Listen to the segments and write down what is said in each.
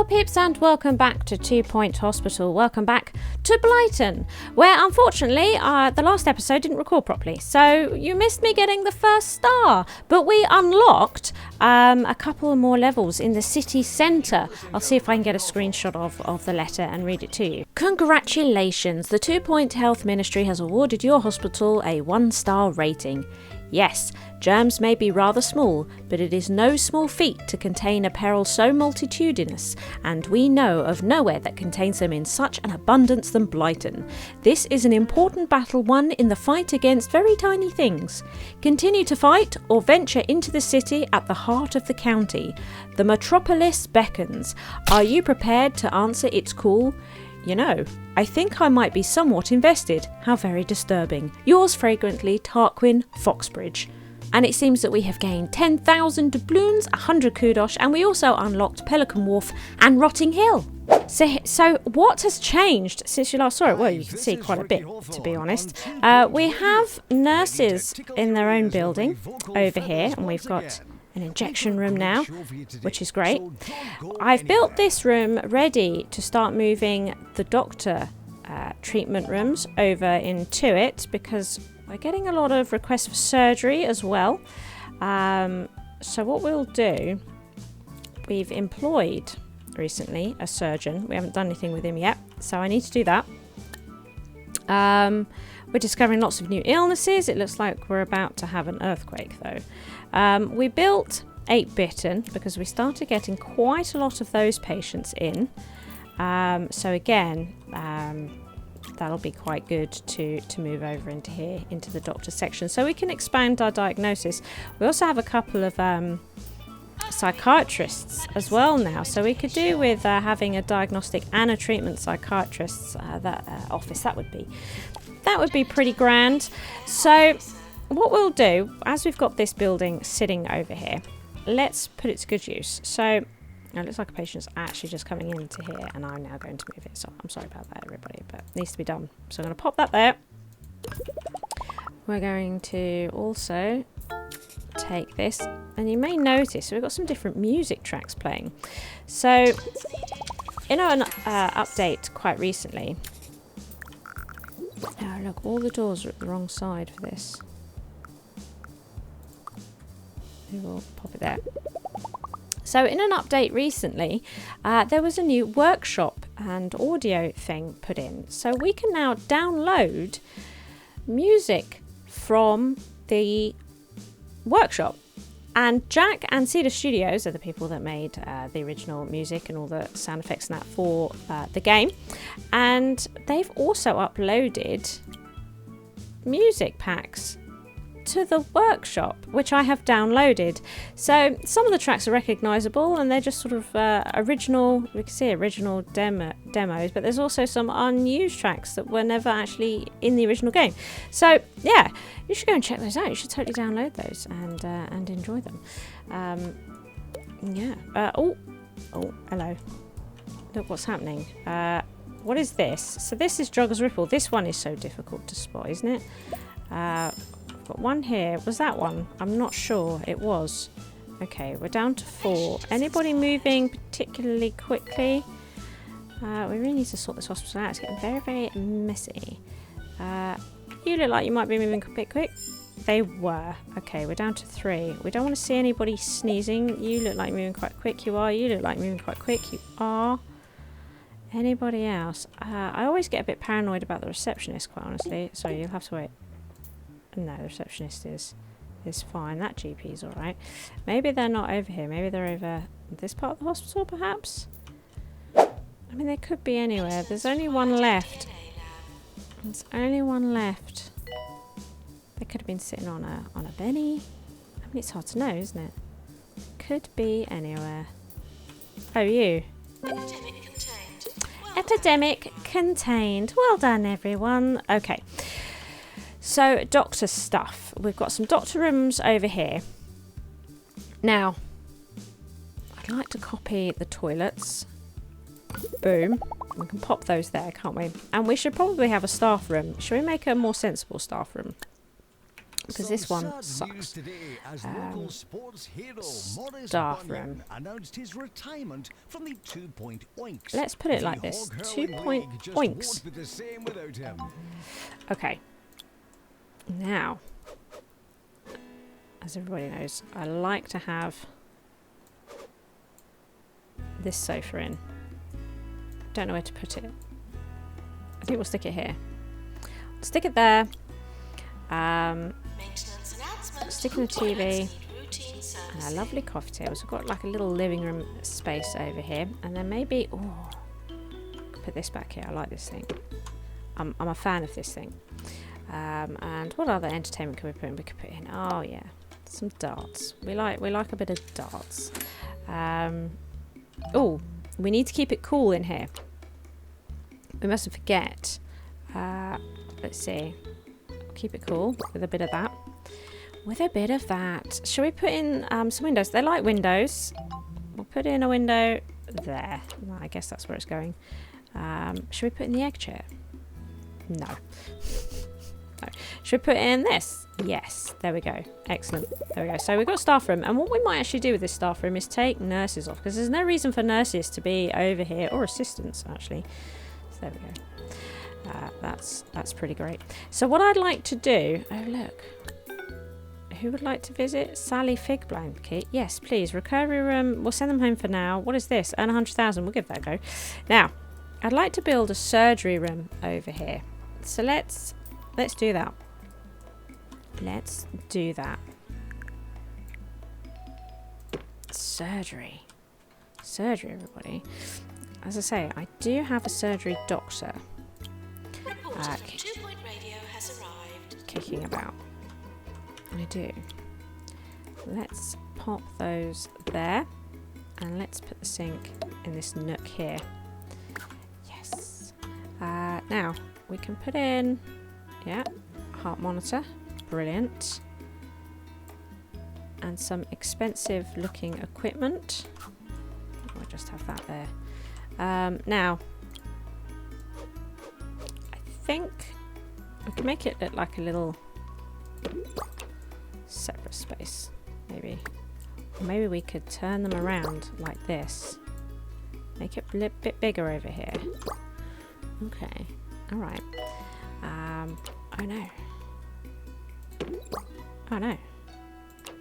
Pips, and welcome back to 2 Point Hospital. Welcome back to Blyton, where unfortunately the last episode didn't record properly, so you missed me getting the first star. But we unlocked a couple more levels in the city centre. I'll see if I can get a screenshot of the letter and read it to you. Congratulations, the 2 Point Health Ministry has awarded your hospital a 1-star rating. Yes, germs may be rather small, but it is no small feat to contain a peril so multitudinous, and we know of nowhere that contains them in such an abundance than Blighton. This is an important battle won in the fight against very tiny things. Continue to fight or venture into the city at the heart of the county. The metropolis beckons. Are you prepared to answer its call? You know, I think I might be somewhat invested. How very disturbing. Yours fragrantly, Tarquin Foxbridge. And it seems that we have gained 10,000 doubloons, 100 kudos, and we also unlocked Pelican Wharf and Rotting Hill. So what has changed since you last saw it? Well, you can see quite a bit, to be honest. We have nurses in their own building over here, and we've got an injection room now, which is great. I've built this room ready to start moving the doctor treatment rooms over into it, because we're getting a lot of requests for surgery as well. So what we'll do, we've employed recently a surgeon. We haven't done anything with him yet, so I need to do that. We're discovering lots of new illnesses. It looks like we're about to have an earthquake though. We built 8-bitten because we started getting quite a lot of those patients in. So again, that'll be quite good to move over into here, into the doctor section, so we can expand our diagnosis. We also have a couple of psychiatrists as well now, so we could do with having a diagnostic and a treatment psychiatrist's office. That would be pretty grand. So what we'll do, as we've got this building sitting over here, let's put it to good use. So it looks like a patient's actually just coming into here, and I'm now going to move it. So I'm sorry about that, everybody, but it needs to be done. So I'm going to pop that there. We're going to also take this, and you may notice we've got some different music tracks playing. So in an update quite recently, oh look, all the doors are at the wrong side for this. We will pop it there. So in an update recently, there was a new workshop and audio thing put in. So we can now download music from the workshop. And Jack and Cedar Studios are the people that made the original music and all the sound effects and that for the game. And they've also uploaded music packs to the workshop, which I have downloaded. So some of the tracks are recognisable, and they're just sort of original. We can see original demos, but there's also some unused tracks that were never actually in the original game. So yeah, you should go and check those out. You should totally download those and enjoy them. Yeah. Oh, hello. Look what's happening. What is this? So this is Jogger's Ripple. This one is so difficult to spot, isn't it? Got one here. Was that one? I'm not sure. It was. Okay, we're down to 4. Anybody moving particularly quickly? We really need to sort this hospital out. It's getting very, very messy. You look like you might be moving a bit quick. They were. Okay, we're down to 3. We don't want to see anybody sneezing. You look like you're moving quite quick. You are. You look like you're moving quite quick. You are. Anybody else? I always get a bit paranoid about the receptionist, quite honestly. Sorry, you'll have to wait. No, the receptionist is fine. That GP's alright. Maybe they're not over here. Maybe they're over this part of the hospital, perhaps? I mean, they could be anywhere. There's only one left. There's only one left. They could have been sitting on a benny. I mean, it's hard to know, isn't it? Could be anywhere. Oh, you. Epidemic contained. Epidemic contained. Well done, everyone. Okay. So, doctor stuff. We've got some doctor rooms over here. Now, I'd like to copy the toilets. Boom. We can pop those there, can't we? And we should probably have a staff room. Should we make a more sensible staff room? because this one sucks. Staff room. Let's put it like this. 2-point oinks. Okay. Now, as everybody knows, I like to have this sofa in. Don't know where to put it. I think we'll stick it here. Stick it there. Stick in the TV. And a lovely coffee table. So we've got like a little living room space over here. And then maybe... Oh, put this back here. I like this thing. I'm a fan of this thing. And what other entertainment can we put in? We could put in... Oh, yeah. Some darts. We like a bit of darts. Oh, we need to keep it cool in here. We mustn't forget. Let's see. Keep it cool with a bit of that. With a bit of that. Shall we put in some windows? They like windows. We'll put in a window there. Well, I guess that's where it's going. Should we put in the egg chair? No. No. Should we put in this? Yes. There we go. Excellent. There we go. So we've got a staff room. And what we might actually do with this staff room is take nurses off. Because there's no reason for nurses to be over here. Or assistants, actually. So there we go. That's pretty great. So what I'd like to do... Oh, look. Who would like to visit? Sally Fig Blanket. Yes, please. Recovery room. We'll send them home for now. What is this? Earn 100,000. We'll give that a go. Now, I'd like to build a surgery room over here. So let's do that. Let's do that. Surgery. Surgery, everybody. As I say, I do have a surgery doctor. Kicking about. I do. Let's pop those there. And let's put the sink in this nook here. Yes. Now, we can put in... Yeah. Heart monitor. Brilliant. And some expensive looking equipment. We'll just have that there. Now, I think we can make it look like a little separate space, maybe. Or maybe we could turn them around like this. Make it a bit bigger over here. Okay. Alright. Oh no. Oh no.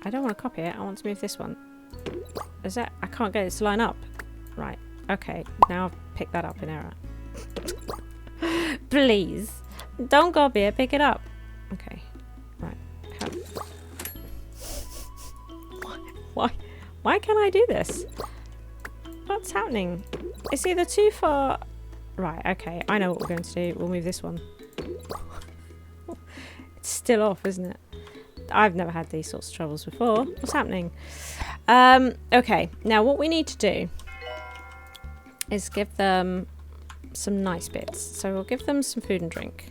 I don't want to copy it. I want to move this one. Is that... I can't get it to line up. Right. Okay. Now I've picked that up in error. Please. Don't copy it. Pick it up. Okay. Right. Why can't I do this? What's happening? It's either too far... Right. Okay. I know what we're going to do. We'll move this one. It's still off, isn't it? I've never had these sorts of troubles before. What's happening? Okay. Now what we need to do is give them some nice bits. So we'll give them some food and drink.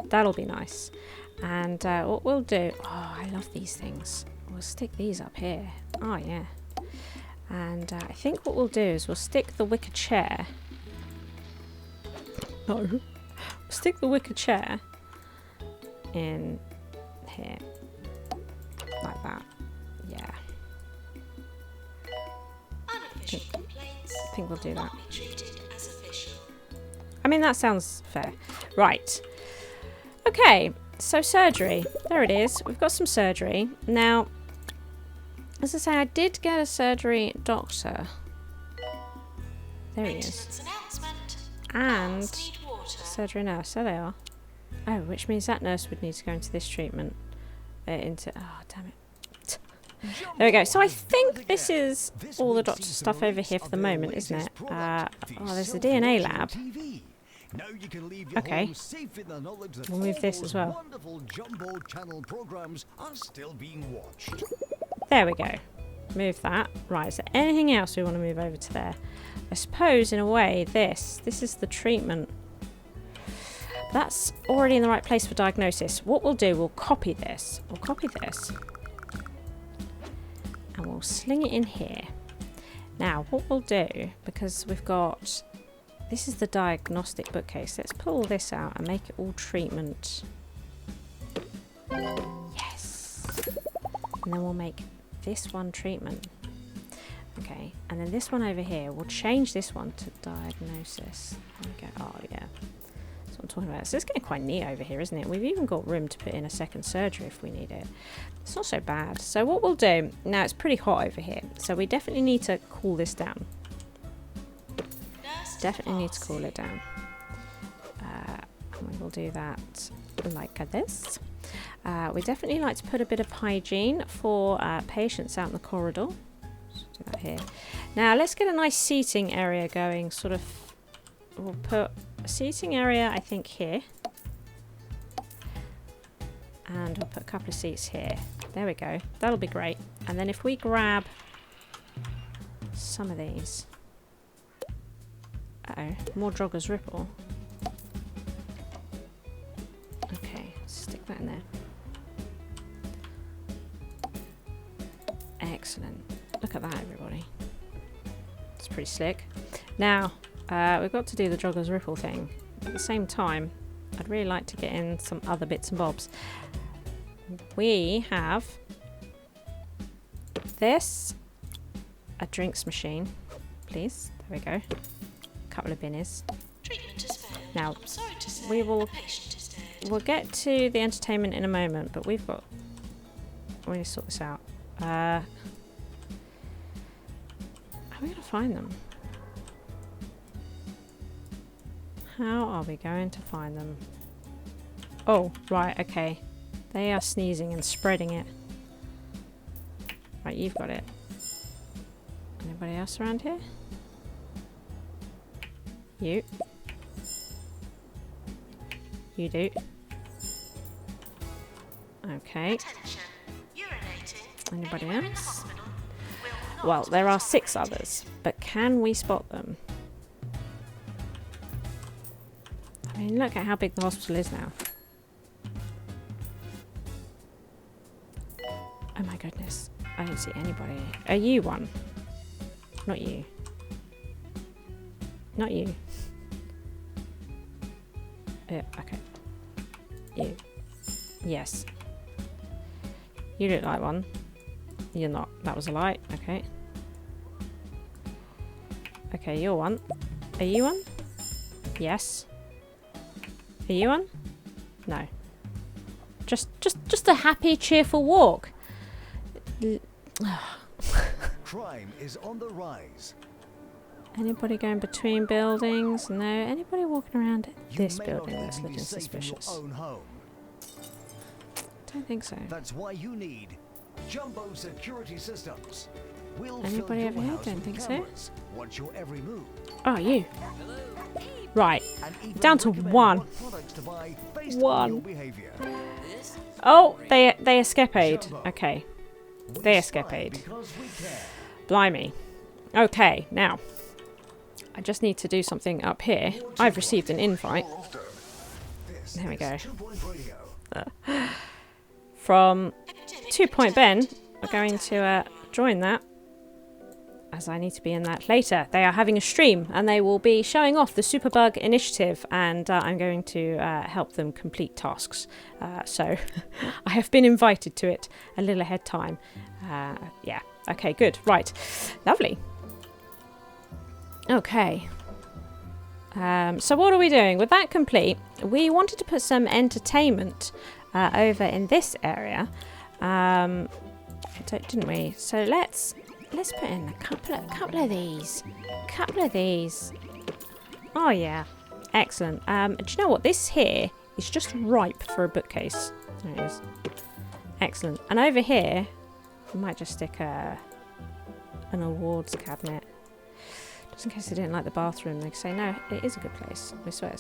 That'll be nice. And what we'll do... Oh, I love these things. We'll stick these up here. Oh, yeah. And I think what we'll do is we'll stick the wicker chair... No. We'll stick the wicker chair in here. Like that. Yeah. I think we'll do that. I mean, that sounds fair. Right. Okay, so surgery. There it is. We've got some surgery. Now, as I say, I did get a surgery doctor. There he is. And surgery nurse. There they are. Oh, which means that nurse would need to go into this treatment. Oh, damn it. There we go. So I think this is all the doctor stuff over here for the moment, isn't it? Oh, there's the DNA lab. Okay. We'll move this as well. There we go. Move that. Right, is there anything else we want to move over to there? I suppose, in a way, this is the treatment. That's already in the right place for diagnosis. What we'll do, we'll copy this. We'll copy this. And we'll sling it in here. Now, what we'll do, because we've got... This is the diagnostic bookcase. Let's pull all this out and make it all treatment. And then we'll make this one treatment. Okay, and then this one over here, we'll change this one to diagnosis. There we go. Oh, yeah. That's what I'm talking about. So it's getting quite neat over here, isn't it? We've even got room to put in a second surgery if we need it. It's not so bad. So what we'll do, now it's pretty hot over here, so we definitely need to cool this down. Definitely need to cool it down. And we will do that like this. We definitely like to put a bit of hygiene for patients out in the corridor. Let's do that here. Now let's get a nice seating area going. Sort of, we'll put a seating area, I think, here. And we'll put a couple of seats here. There we go. That'll be great. And then if we grab some of these. Uh-oh, more Jogger's Ripple. Okay, stick that in there. Excellent. Look at that, everybody. It's pretty slick. Now, we've got to do the Jogger's Ripple thing. At the same time, I'd really like to get in some other bits and bobs. We have this, a drinks machine, please. There we go. A couple of binnies. Treatment is failed. Now, I'm sorry to say, we'll patient is dead. get to the entertainment in a moment, but we need to sort this out. How are we going to find them? How are we going to find them? Oh, right, okay. They are sneezing and spreading it. Right, you've got it. Anybody else around here? You. You do. Okay. Attention. Urinating. Anybody Anywhere in the else? hospital will Well, not there are be 6 tolerated. others, but can we spot them? I mean, look at how big the hospital is now. Oh my goodness. I don't see anybody. Are you one? Not you. Not you. Yeah, okay. You. Yes. You look like one. You're not. That was a lie. Okay. Okay, you're one. Are you one? Yes. Are you one? No. Just a happy, cheerful walk. Crime is on the rise. Anybody going between buildings? No. Anybody walking around this You may not building that's even be looking safe in your suspicious? own home. Don't think so. That's why you need Jumbo Security Systems. We'll Anybody fill over your here? house Don't with think so. cameras, watch your every move, Oh, you. Right. and even Down to recommend 1. what products to buy based 1. on your behavior. Oh, they escapade. Jumbo. Okay. We They spy escapade. because we care. Blimey. Okay, now. I just need to do something up here. I've received an invite This There we is go. 2 Point Radio. from Epidemic 2 Point Ben. contained. We're going to join that, as I need to be in that later. They are having a stream and they will be showing off the superbug initiative, and I'm going to help them complete tasks. So I have been invited to it a little ahead time. Yeah, okay, good. Right, lovely. Okay. So what are we doing? With that complete, we wanted to put some entertainment over in this area. Didn't we? So let's put in a couple of these. Couple of these. Oh yeah. Excellent. Do you know what? This here is just ripe for a bookcase. There it is. Excellent. And over here, we might just stick an awards cabinet. Just in case they didn't like the bathroom, they can say, no, it is a good place. I swear.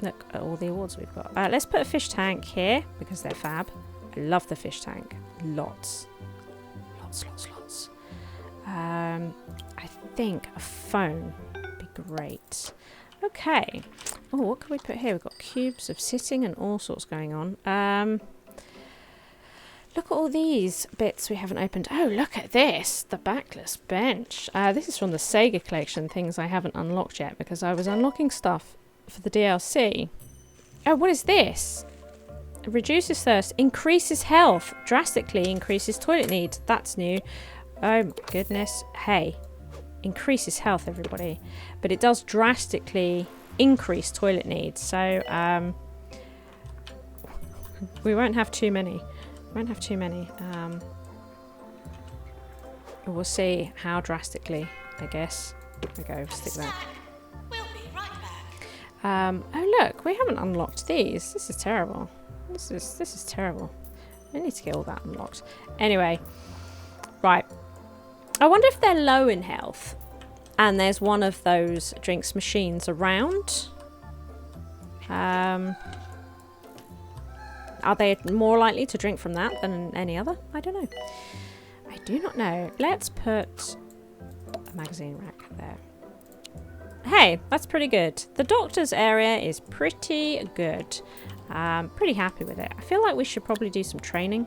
Look at all the awards we've got. Let's put a fish tank here, because they're fab. I love the fish tank. Lots. I think a phone would be great. Okay. Oh, what can we put here? We've got cubes of sitting and all sorts going on. Look at all these bits we haven't opened. Oh, look at this. The backless bench. This is from the Sega collection, things I haven't unlocked yet because I was unlocking stuff for the DLC. Oh, what is this? Reduces thirst, increases health, drastically increases toilet needs. That's new. Oh my goodness. Hey, increases health, everybody, but it does drastically increase toilet needs. So we won't have too many. We'll see how drastically, I guess. There we go. Stick that. We'll be right back. Oh look, we haven't unlocked these. This is terrible. This is terrible. I need to get all that unlocked. Anyway, right. I wonder if they're low in health and there's one of those drinks machines around. Are they more likely to drink from that than any other? I don't know. I do not know. Let's put a magazine rack there. Hey, that's pretty good. The doctor's area is pretty good. Pretty happy with it. I feel like we should probably do some training.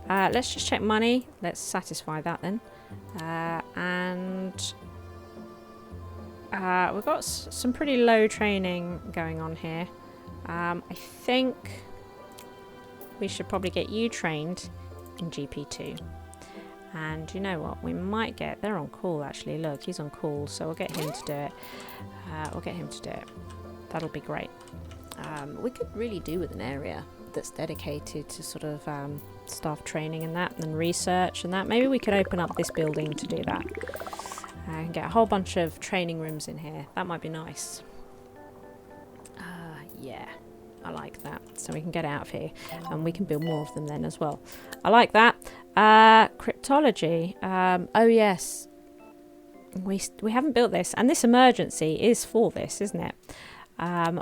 Let's just check money. Let's satisfy that then. And we've got some pretty low training going on here. I think we should probably get you trained in GP2. And you know what? We might get... They're on call, actually. Look, he's on call, so we'll get him to do it. That'll be great. We could really do with an area that's dedicated to sort of staff training and that, and research and that. Maybe we could open up this building to do that. And get a whole bunch of training rooms in here. That might be nice. Yeah. I like that. So we can get out of here and we can build more of them then as well. I like that. Cryptology. Oh yes. We haven't built this, and this emergency is for this, isn't it?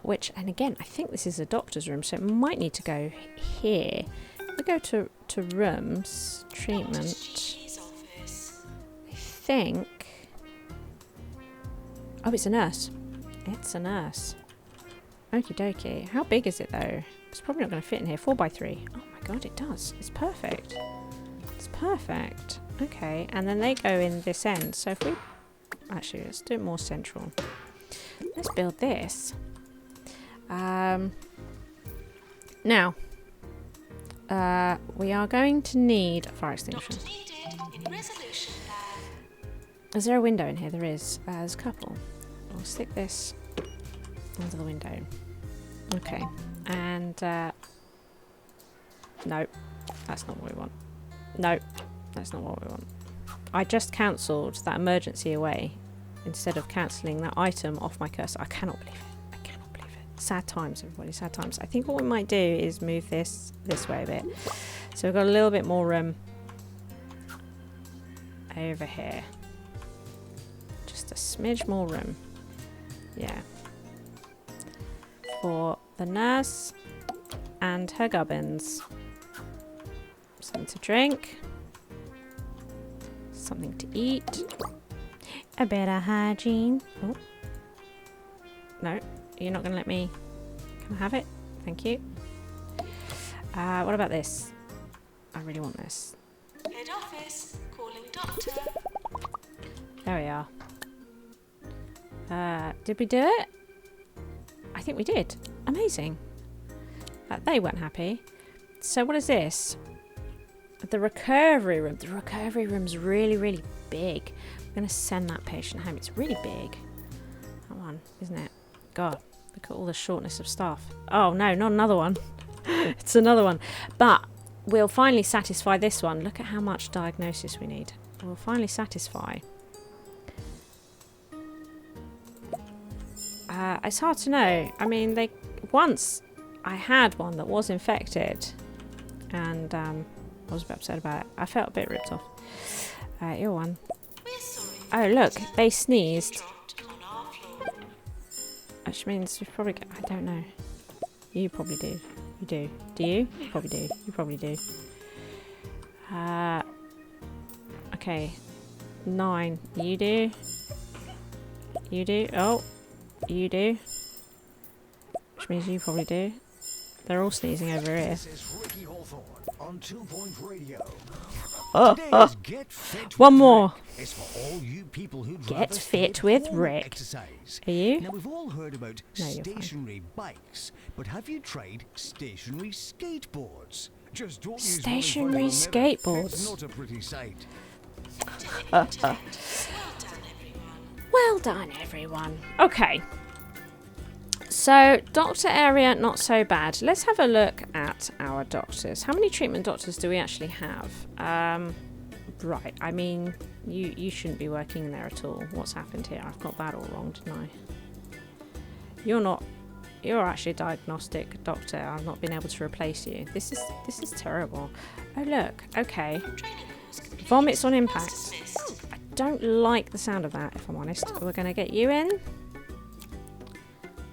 Which, and again, I think this is a doctor's room, so it might need to go here. We go to rooms, treatment. I think. Oh, it's a nurse. It's a nurse. Okie dokie. How big is it though? It's probably not going to fit in here. 4x3. Oh my god, it does. It's perfect. It's perfect. Okay, and then they go in this end. So if we... Actually, let's do it more central. Let's build this. Now, we are going to need a fire extinguisher. Is there a window in here? There is. There's a couple. I'll stick this under the window. Okay. And, no. That's not what we want. No. That's not what we want. I just cancelled that emergency away instead of cancelling that item off my cursor. I cannot believe it. I cannot believe it. Sad times, everybody. Sad times. I think what we might do is move this way a bit. So we've got a little bit more room over here. Just a smidge more room. Yeah. For the nurse and her gubbins. Something to drink. Something to eat. A bit of hygiene. Oh. No, you're not going to let me... Can I have it? Thank you. What about this? I really want this. Head office, calling doctor. There we are. Did we do it? I think we did. Amazing. They weren't happy. So what is this? The recovery room. The recovery room's really, really big. I'm going to send that patient home. It's really big. That one, isn't it? God, look at all the shortness of staff. Oh, no, not another one. It's another one. But we'll finally satisfy this one. Look at how much diagnosis we need. We'll finally satisfy. It's hard to know. I mean, once I had one that was infected. And, I was a bit upset about it. I felt a bit ripped off. Your one. Oh, look. They sneezed. Which means we've probably... I don't know. You probably do. You do. Do you? You probably do. You probably do. Okay. 9. You do. You do. Oh. You do. Which means you probably do. They're all sneezing over here. This is Ricky Hawthorne on 2 Point Radio. Today's Get Fit One with more. Rick is for all you people who'd Get rather fit stay with at home Rick. exercise. Are you? Now we've all heard about No, you're fine. stationary bikes, but have you tried stationary skateboards? Just don't use Stationary one in front of the mirror. skateboards. It's not a pretty sight. Well done, everyone. Okay. So, doctor area, not so bad. Let's have a look at our doctors. How many treatment doctors do we actually have? Right, I mean, you shouldn't be working in there at all. What's happened here? I've got that all wrong, didn't I? You're actually a diagnostic doctor. I've not been able to replace you. This is terrible. Oh, look. Okay. Vomits on impact. I don't like the sound of that, if I'm honest. We're going to get you in.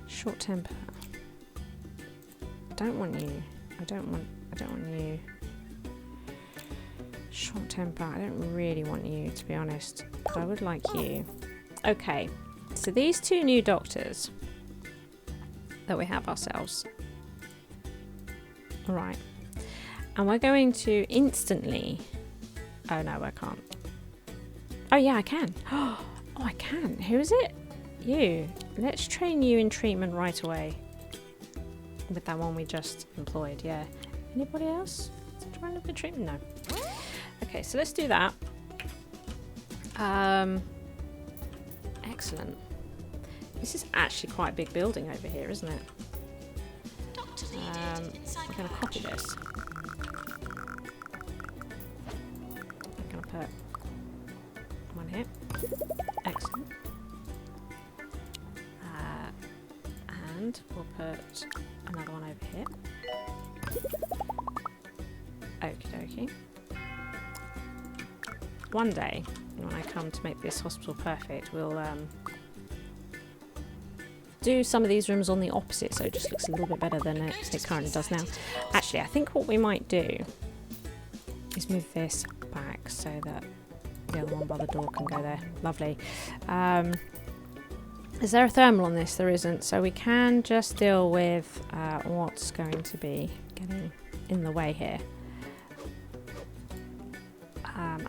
Short temper. I don't want you. I don't want you. Short temper. I don't really want you, to be honest. But I would like you. Okay. So these two new doctors that we have ourselves. Alright. And we're going to instantly... Oh no, I can't. Oh yeah, I can. Oh, I can. Who is it? You. Let's train you in treatment right away. With that one we just employed, yeah. Anybody else? Is it trying to look at treatment? No. Okay, so let's do that. Excellent. This is actually quite a big building over here, isn't it? We're going to copy this. I'm going to put one here. Excellent. And we'll put another one over here. Okie dokie. One day, when I come to make this hospital perfect, we'll do some of these rooms on the opposite, so it just looks a little bit better than it currently does now. Actually, I think what we might do is move this back so that the other one by the door can go there. Lovely. Is there a thermal on this? There isn't, so we can just deal with what's going to be getting in the way here.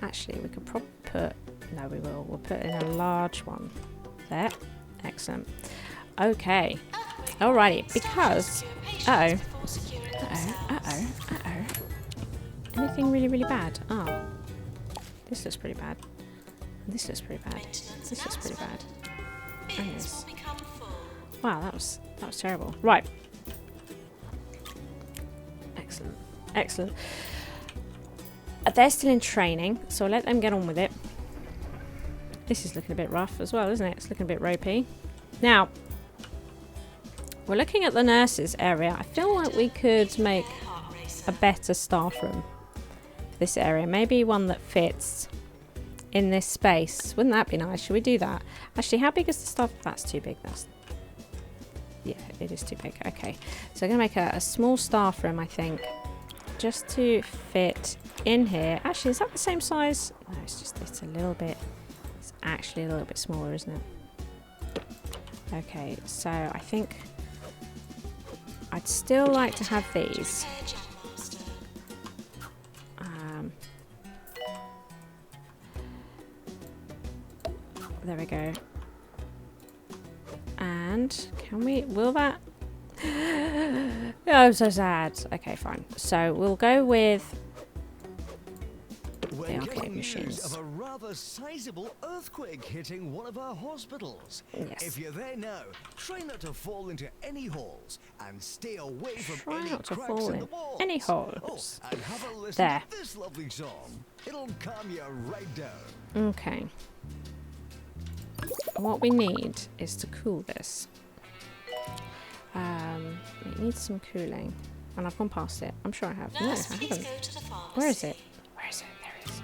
Actually, we could probably put... No, we will. We'll put in a large one there. Excellent. Okay. Alrighty, because... Uh-oh. Anything really, really bad? Oh. This looks pretty bad. This looks pretty bad. This looks pretty bad. And this. Wow, that was terrible. Right. Excellent. Excellent. They're still in training, so I'll let them get on with it. This is looking a bit rough as well, isn't it? It's looking a bit ropey. Now, we're looking at the nurses area. I feel like we could make a better staff room for this area. Maybe one that fits in this space. Wouldn't that be nice? Should we do that? Actually, how big is the staff? That's too big. Yeah, it is too big. Okay, so I'm going to make a small staff room, I think, just to fit in here. Actually, is that the same size? No, it's a little bit... It's actually a little bit smaller, isn't it? Okay, so I think I'd still like to have these. There we go. And can we... Will that... Oh, I'm so sad. Okay, fine. So we'll go with the arcade machines. Of a rather sizable earthquake hitting one of our hospitals. Yes. If you're there now, try not to fall into any holes and stay away from Try any not to cracks fall in in the walls. any holes. Oh, and have a listen There. to this lovely song. It'll calm you right down. Okay. What we need is to cool this. It needs some cooling. And I've gone past it. I'm sure I have. No, I haven't. Where is it? Where is it? There it is.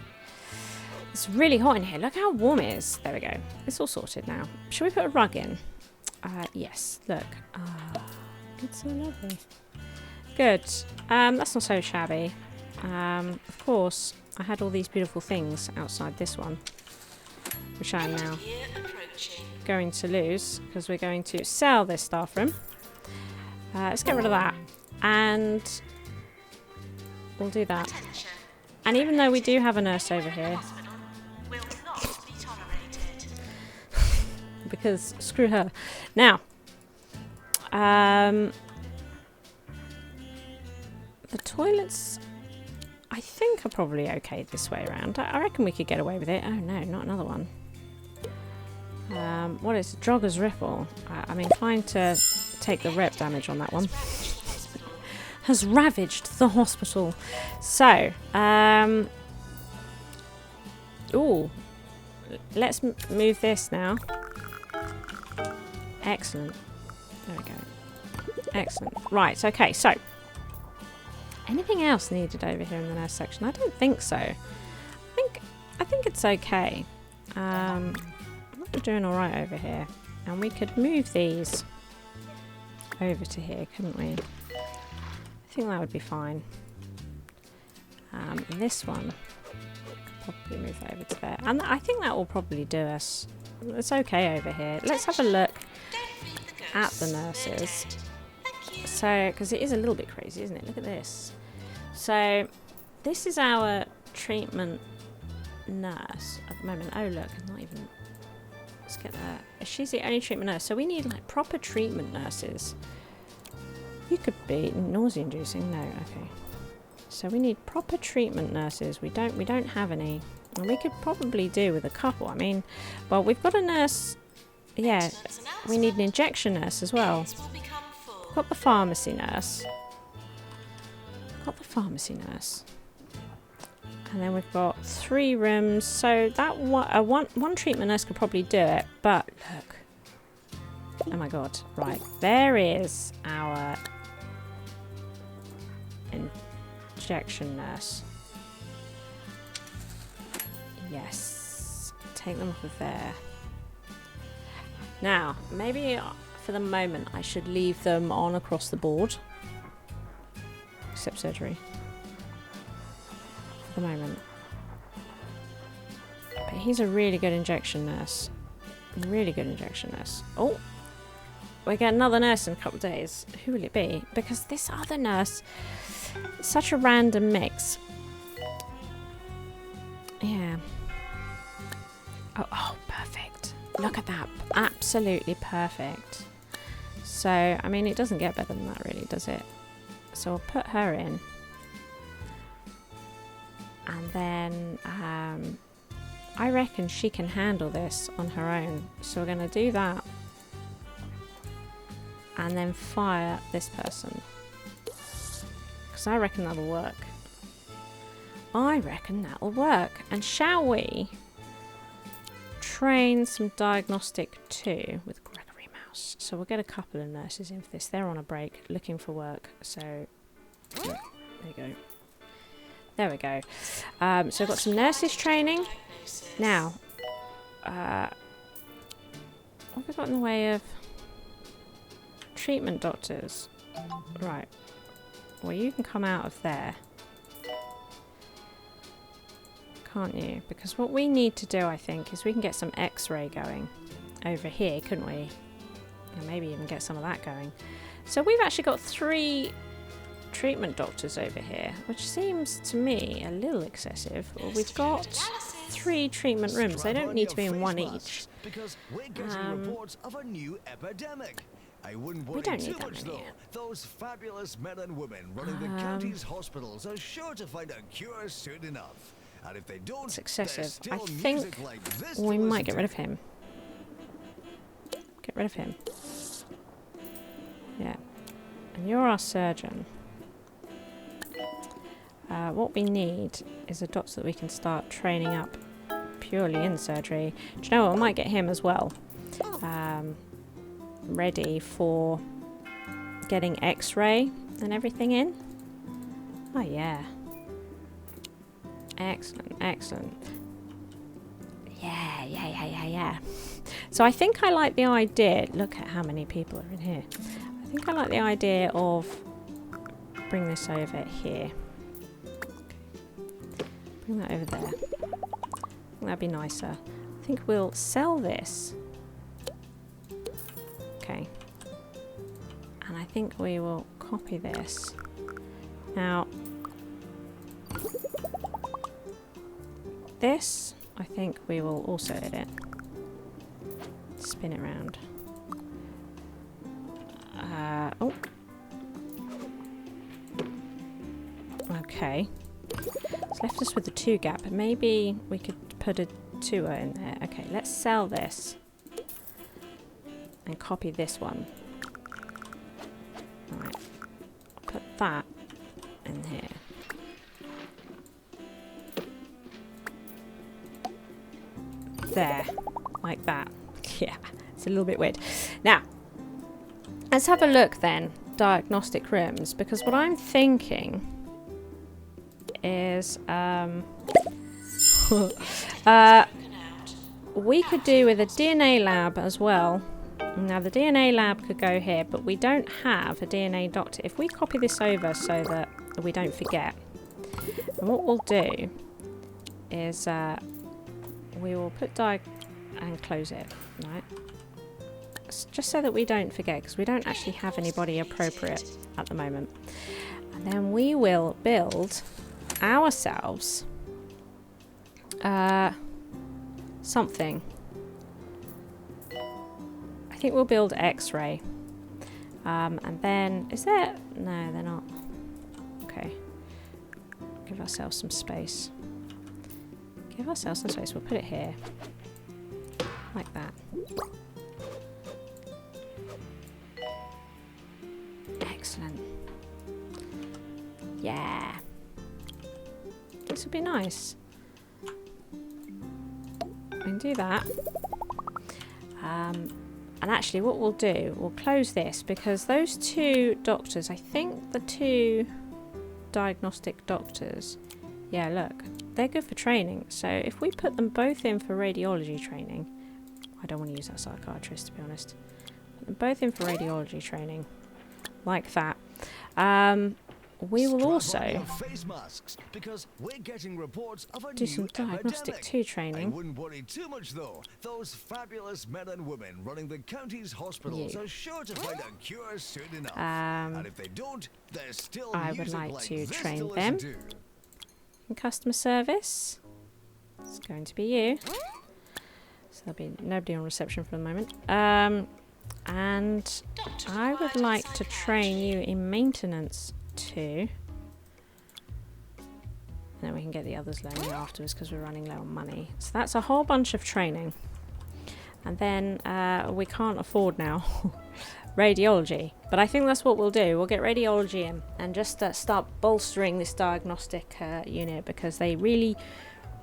It's really hot in here. Look how warm it is. There we go. It's all sorted now. Shall we put a rug in? Yes. Look. It's so lovely. Good. That's not so shabby. Of course, I had all these beautiful things outside this one, which I am now going to lose because we're going to sell this staff room. Let's get rid of that, and we'll do that. And even though we do have a nurse over here, Will not be tolerated. because screw her. Now, the toilets, I think, are probably okay this way around. I reckon we could get away with it. Oh no, not another one. What is Jogger's Ripple? I'm inclined to take the rep damage on that one. Has ravaged the hospital. So, ooh, let's move this now. Excellent. There we go. Excellent. Right, okay, so anything else needed over here in the nurse section? I don't think so. I think it's okay. We're doing all right over here, and we could move these over to here, couldn't we? I think that would be fine. And this one could probably move that over to there, and I think that will probably do us. It's okay over here. Let's have a look at the nurses. So, because it is a little bit crazy, isn't it? Look at this. So, this is our treatment nurse at the moment. Oh, look, not even. Let's get that. She's the only treatment nurse. So, we need like proper treatment nurses. You could be nausea-inducing. No, okay. So, we need proper treatment nurses. We don't have any. And we could probably do with a couple. I mean, well, we've got a nurse. Yeah, we need an injection nurse as well. Got the pharmacy nurse. And then we've got 3 rooms. So that one treatment nurse could probably do it. But look. Oh my god. Right. There is our injection nurse. Yes. Take them off of there. Now, maybe for the moment I should leave them on across the board. Except surgery. For the moment. But he's a really good injection nurse. Really good injection nurse. Oh! We get another nurse in a couple of days. Who will it be? Because this other nurse... Such a random mix. Yeah. Oh, perfect. Look at that. Absolutely perfect. So, I mean, it doesn't get better than that, really, does it? So, I'll put her in. And then, I reckon she can handle this on her own. So, we're going to do that. And then fire this person. Because I reckon that'll work. And shall we train some diagnostic too with Gregory Mouse? So we'll get a couple of nurses in for this. They're on a break looking for work. So yeah, there we go. So we've got some nurses training. Now, what have we got in the way of treatment doctors? Right. Well, you can come out of there. Can't you? Because what we need to do, I think, is we can get some x-ray going over here, couldn't we? And maybe even get some of that going. So we've actually got 3 treatment doctors over here, which seems to me a little excessive. Well, we've got 3 treatment rooms. They don't need to be in one each. Because we're getting reports of a new epidemic. I wouldn't worry too much though. Those fabulous men and women running the county's hospitals are sure to find a cure soon enough. And if they don't, it's excessive. I think like we might get rid of him. Get rid of him. Yeah. And you're our surgeon. What we need is a doctor that we can start training up purely in surgery. Do you know what? I might get him as well. Ready for getting x-ray and everything in. Oh yeah. Excellent, excellent. Yeah. So I think I like the idea. Look at how many people are in here. I think I like the idea of bring this over here. Bring that over there. I think that'd be nicer. I think we'll sell this. Okay. And I think we will copy this. Now, this, I think we will also edit. Spin it round. Oh. Okay. It's left us with the 2 gap. Maybe we could put a 2er in there. Okay, let's sell this. And copy this one. Alright. Put that in here. There. Like that. Yeah, it's a little bit weird. Now, let's have a look then. Diagnostic rooms. Because what I'm thinking is we could do with a DNA lab as well. Now the DNA lab could go here, but we don't have a DNA doctor. If we copy this over so that we don't forget, and what we'll do is we will put and close it, right? Just so that we don't forget, because we don't actually have anybody appropriate at the moment. And then we will build ourselves something. I think we'll build X-ray. And then, is there... No, they're not. Okay. Give ourselves some space. Give ourselves some space. We'll put it here. Like that. Excellent. Yeah. This would be nice. We can do that. And actually what we'll do, we'll close this because those 2 doctors, I think the 2 diagnostic doctors, yeah, look, they're good for training. So if we put them both in for radiology training, I don't want to use that psychiatrist to be honest. Put them both in for radiology training, like that. We will also do some diagnostic 2 training. I wouldn't worry too much though. Those fabulous men and women running the county's hospitals are sure to find a cure soon enough. And if they don't, they're still I would like to train them in customer service. It's going to be you. So there'll be nobody on reception for the moment. And I would like to train you in maintenance too. And then we can get the others learning afterwards because we're running low on money. So that's a whole bunch of training. And then we can't afford now radiology. But I think that's what we'll do. We'll get radiology in and just start bolstering this diagnostic unit because they really,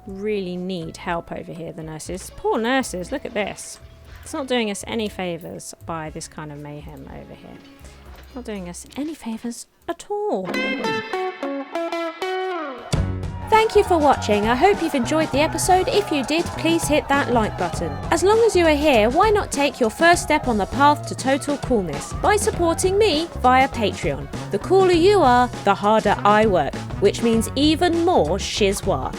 really need help over here, the nurses. Poor nurses, look at this. It's not doing us any favours by this kind of mayhem over here. Not doing us any favours at all. Thank you for watching. I hope you've enjoyed the episode. If you did, please hit that like button. As long as you are here, why not take your first step on the path to total coolness by supporting me via Patreon. The cooler you are, the harder I work, which means even more SHIZWAH.